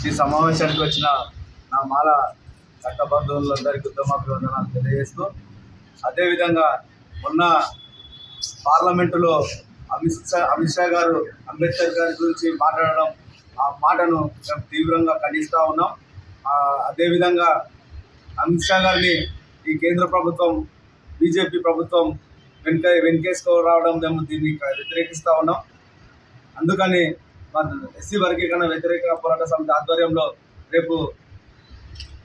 ఈ సమావేశానికి వచ్చిన నా మాల చట్ట బంధువులందరికీ ఉత్తమాభివందనాలు తెలియజేస్తూ, అదేవిధంగా మొన్న పార్లమెంటులో అమిత్ షా గారు అంబేద్కర్ గారి గురించి మాట్లాడడం, ఆ మాటను మేము తీవ్రంగా ఖండిస్తూ ఉన్నాం. అదేవిధంగా అమిత్ షా గారిని ఈ కేంద్ర ప్రభుత్వం, బీజేపీ ప్రభుత్వం వెనకేసుకో రావడం మేము దీన్ని వ్యతిరేకిస్తూ ఉన్నాం. అందుకని ఎస్సీ వర్గీకరణ వ్యతిరేక పోరాట సమితి ఆధ్వర్యంలో రేపు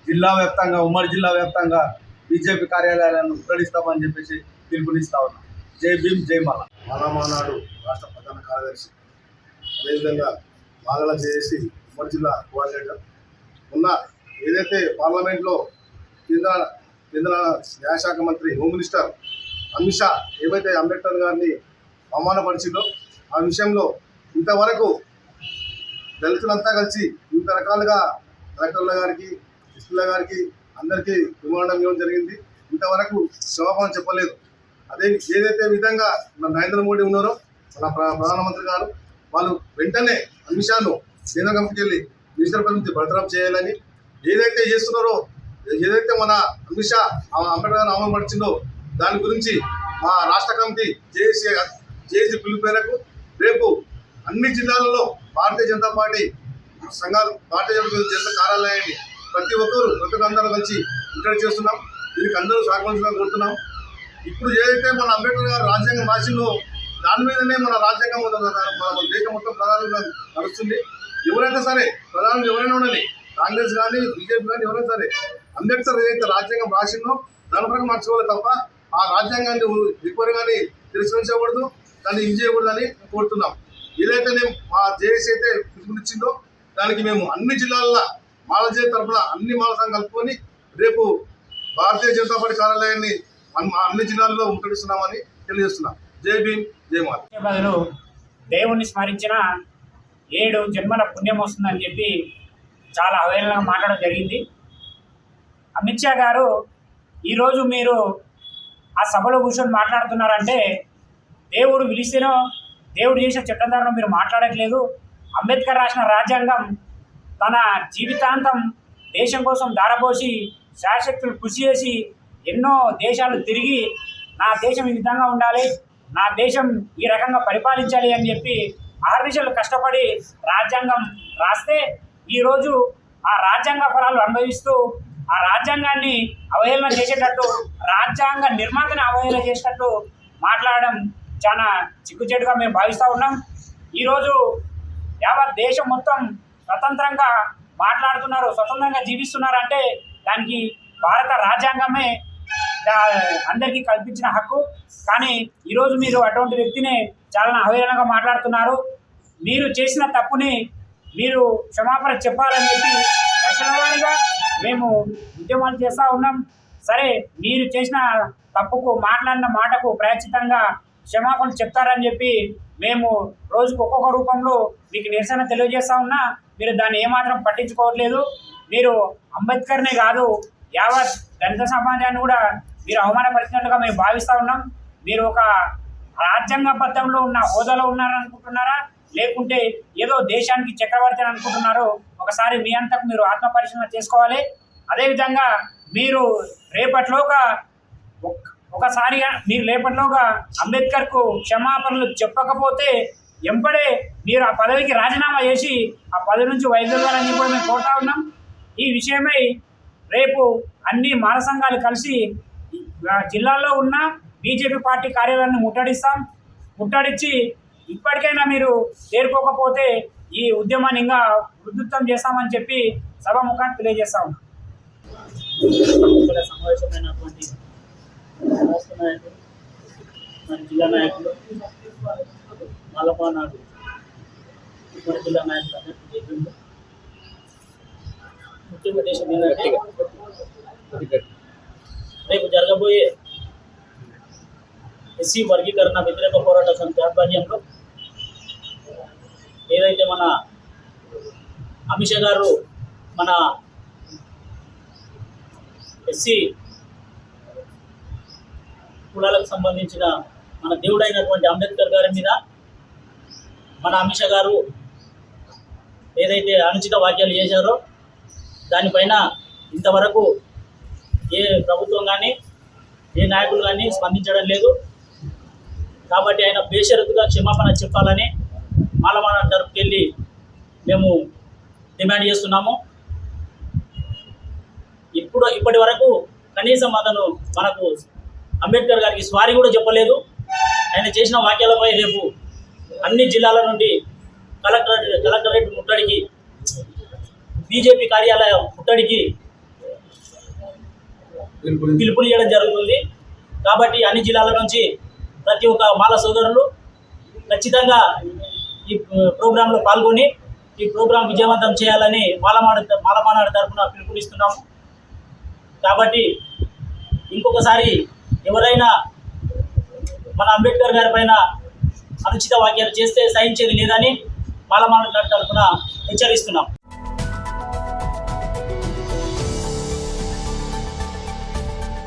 జిల్లా వ్యాప్తంగా, ఉమ్మడి జిల్లా వ్యాప్తంగా బీజేపీ కార్యాలయాలను ముట్టడిస్తామని చెప్పేసి పిలుపునిస్తా ఉన్నాం. జై భీమ్, జై మాల. మాలమానాడు రాష్ట్ర ప్రధాన కార్యదర్శి, అదేవిధంగా మాలల జేఏసీ ఉమ్మడి జిల్లా కోఆర్డినేటర్. ఉన్న ఏదైతే పార్లమెంట్లో కేంద్ర న్యాయశాఖ మంత్రి, హోమ్ మినిస్టర్ అమిత్ షా ఏవైతే అంబేద్కర్ గారిని అవమానపరిచిందో, ఆ విషయంలో ఇంతవరకు దళితులంతా కలిసి వివిధ రకాలుగా కలెక్టర్ల గారికి, ఎస్పీల గారికి అందరికీ విమానం ఇవ్వడం జరిగింది. ఇంతవరకు క్షమాపణ చెప్పలేదు. ఏదైతే విధంగా మన నరేంద్ర మోడీ ఉన్నారో, మన ప్రధానమంత్రి గారు, వాళ్ళు వెంటనే అమిత్ షాను కేంద్ర కమిటీకి వెళ్ళి మినిస్టర్ పదవి నుంచి బర్తరఫ్ చేయాలని ఏదైతే చేస్తున్నారో, ఏదైతే మన అమిత్ షా అంబేద్కర్ గారు అవమానపరిచిందో దాని గురించి మా రాష్ట్ర కమిటీ జేఏసీ పిలుపు మేరకు రేపు అన్ని జిల్లాలలో భారతీయ జనతా పార్టీ సంఘాలు, భారతీయ జనతా కార్యాలయాన్ని ప్రతి ఒక్కరు అందరూ కలిసి ఇక్కడ చేస్తున్నాం. దీనికి అందరూ సహకరించాలని కోరుతున్నాం. ఇప్పుడు ఏదైతే మన అంబేద్కర్ గారు రాజ్యాంగం రాసిందో దాని మీదనే మన రాజ్యాంగం మన దేశం మొత్తం ప్రధానంగా నడుస్తుంది. ఎవరైనా సరే, ప్రధానంగా ఎవరైనా ఉండాలి, కాంగ్రెస్ కానీ బీజేపీ కానీ ఎవరైనా సరే, అంబేద్కర్ ఏదైతే రాజ్యాంగం రాసిందో దాని ప్రకారం మార్చుకోవాలి తప్ప ఆ రాజ్యాంగాన్ని రిపేర్ కానీ తిరస్కరించకూడదు, దాన్ని ఇది చేయకూడదని కోరుతున్నాం. ఏదైతే మేము మా జేఏసీ అయితే పిలుపునిచ్చిందో దానికి మేము అన్ని జిల్లాల్లో మాల జే తరఫున అన్ని మాల సంఘం కలుపుకొని రేపు భారతీయ జనతా పార్టీ కార్యాలయాన్ని అన్ని జిల్లాల్లో ముట్టడిస్తున్నామని తెలియజేస్తున్నాం. జై భీమ్, జై మాల. బదులు దేవుణ్ణి స్మరించిన 7 జన్మల పుణ్యం వస్తుందని చెప్పి చాలా అవహేళనగా మాట్లాడడం జరిగింది. అమిత్ షా గారు ఈరోజు మీరు ఆ సభలో కూర్చొని మాట్లాడుతున్నారంటే దేవుడు పిలిస్తేనో, దేవుడు చేసిన చట్టం ద్వారా మీరు మాట్లాడట్లేదు. అంబేద్కర్ రాసిన రాజ్యాంగం తన జీవితాంతం దేశం కోసం దారపోసి శాశక్తులు కృషి చేసి ఎన్నో దేశాలు తిరిగి నా దేశం ఈ విధంగా ఉండాలి, నా దేశం ఈ రకంగా పరిపాలించాలి అని చెప్పి ఆర్నిశలు కష్టపడి రాజ్యాంగం రాస్తే ఈరోజు ఆ రాజ్యాంగ ఫలాలు అనుభవిస్తూ ఆ రాజ్యాంగాన్ని అవహేళన చేసేటట్టు, రాజ్యాంగ నిర్మాతని అవహేళన చేసేటట్టు మాట్లాడడం చాలా చిక్కుచేటుగా మేము భావిస్తూ ఉన్నాం. ఈరోజు యావత్ దేశం మొత్తం స్వతంత్రంగా మాట్లాడుతున్నారు, స్వతంత్రంగా జీవిస్తున్నారంటే దానికి భారత రాజ్యాంగమే అందరికీ కల్పించిన హక్కు. కానీ ఈరోజు మీరు అటువంటి వ్యక్తిని చాలా అవహేళనగా మాట్లాడుతున్నారు. మీరు చేసిన తప్పుని మీరు క్షమాపణ చెప్పాలని చెప్పి దశలవారీగా మేము ఉద్యమాలు చేస్తూ ఉన్నాం. సరే, మీరు చేసిన తప్పుకు, మాట్లాడిన మాటకు ప్రాయశ్చిత్తంగా క్షమాపణ చెప్తారని చెప్పి మేము రోజుకు ఒక్కొక్క రూపంలో మీకు నిరసన తెలియజేస్తూ ఉన్నా మీరు దాన్ని ఏమాత్రం పట్టించుకోవట్లేదు. మీరు అంబేద్కర్నే కాదు, యావత్ దళిత సమాజాన్ని కూడా మీరు అవమానపరిచినట్టుగా మేము భావిస్తూ ఉన్నాం. మీరు ఒక రాజ్యాంగబద్ధంలో ఉన్న హోదాలో ఉన్నారనుకుంటున్నారా, లేకుంటే ఏదో దేశానికి చక్రవర్తి అని అనుకుంటున్నారో ఒకసారి మీ అంతకు మీరు ఆత్మపరిశీలన చేసుకోవాలి. అదేవిధంగా మీరు రేపట్లోగా అంబేద్కర్కు క్షమాపణలు చెప్పకపోతే ఎంబడే మీరు ఆ పదవికి రాజీనామా చేసి ఆ పదవి నుంచి వైదొలగాలని కూడా మేము కోరుతా ఉన్నాం. ఈ విషయమై రేపు అన్ని మాల సంఘాలు కలిసి జిల్లాల్లో ఉన్న బీజేపీ పార్టీ కార్యాలయాన్ని ముట్టడించి ఇప్పటికైనా మీరు చేరుకోకపోతే ఈ ఉద్యమాన్ని ఇంకా ఉధృతం చేస్తామని చెప్పి సభాముఖాన్ని తెలియజేస్తా ఉన్నాం. సమావేశమైనటువంటి రాష్ట్ర నాయకులు, మన జిల్లా నాయకులు, మాలమానాడు మన జిల్లా నాయకులు అందరికీ చెప్పింది. ముఖ్య ఉద్దేశం ఏంటంటే రేపు జరగబోయే ఎస్సీ వర్గీకరణ వ్యతిరేక పోరాట సమితి ఆధ్వర్యంలో ఏదైతే మన అమిత్ షా గారు మన ఎస్సీ కులాలకు సంబంధించిన మన దేవుడైనటువంటి అంబేద్కర్ గారి మీద మన అమిత్ షా గారు ఏదైతే అనుచిత వ్యాఖ్యలు చేశారో దానిపైన ఇంతవరకు ఏ ప్రభుత్వం కానీ ఏ నాయకులు కానీ స్పందించడం లేదు. కాబట్టి ఆయన బేషరతుగా క్షమాపణ చెప్పాలని మాలమాన తరపుకెళ్ళి మేము డిమాండ్ చేస్తున్నాము. ఇప్పటి వరకు కనీసం అతను మనకు అంబేద్కర్ గారికి సారీ కూడా చెప్పలేదు. ఆయన చేసిన వ్యాఖ్యలపై రేపు అన్ని జిల్లాల నుండి కలెక్టరేట్ ముట్టడికి, బీజేపీ కార్యాలయం ముట్టడికి పిలుపునియడం జరుగుతుంది. కాబట్టి అన్ని జిల్లాల నుంచి ప్రతి ఒక్క మాల సోదరులు ఖచ్చితంగా ఈ ప్రోగ్రాంలో పాల్గొని ఈ ప్రోగ్రాం విజయవంతం చేయాలని మాలమానాడు తరఫున పిలుపునిస్తున్నాము. కాబట్టి ఇంకొకసారి ఎవరైనా మన అంబేద్కర్ గారి పైన అనుచిత వ్యాఖ్యలు చేస్తే సహించేది లేదని మాలమానాడు తరఫున హెచ్చరిస్తున్నాం.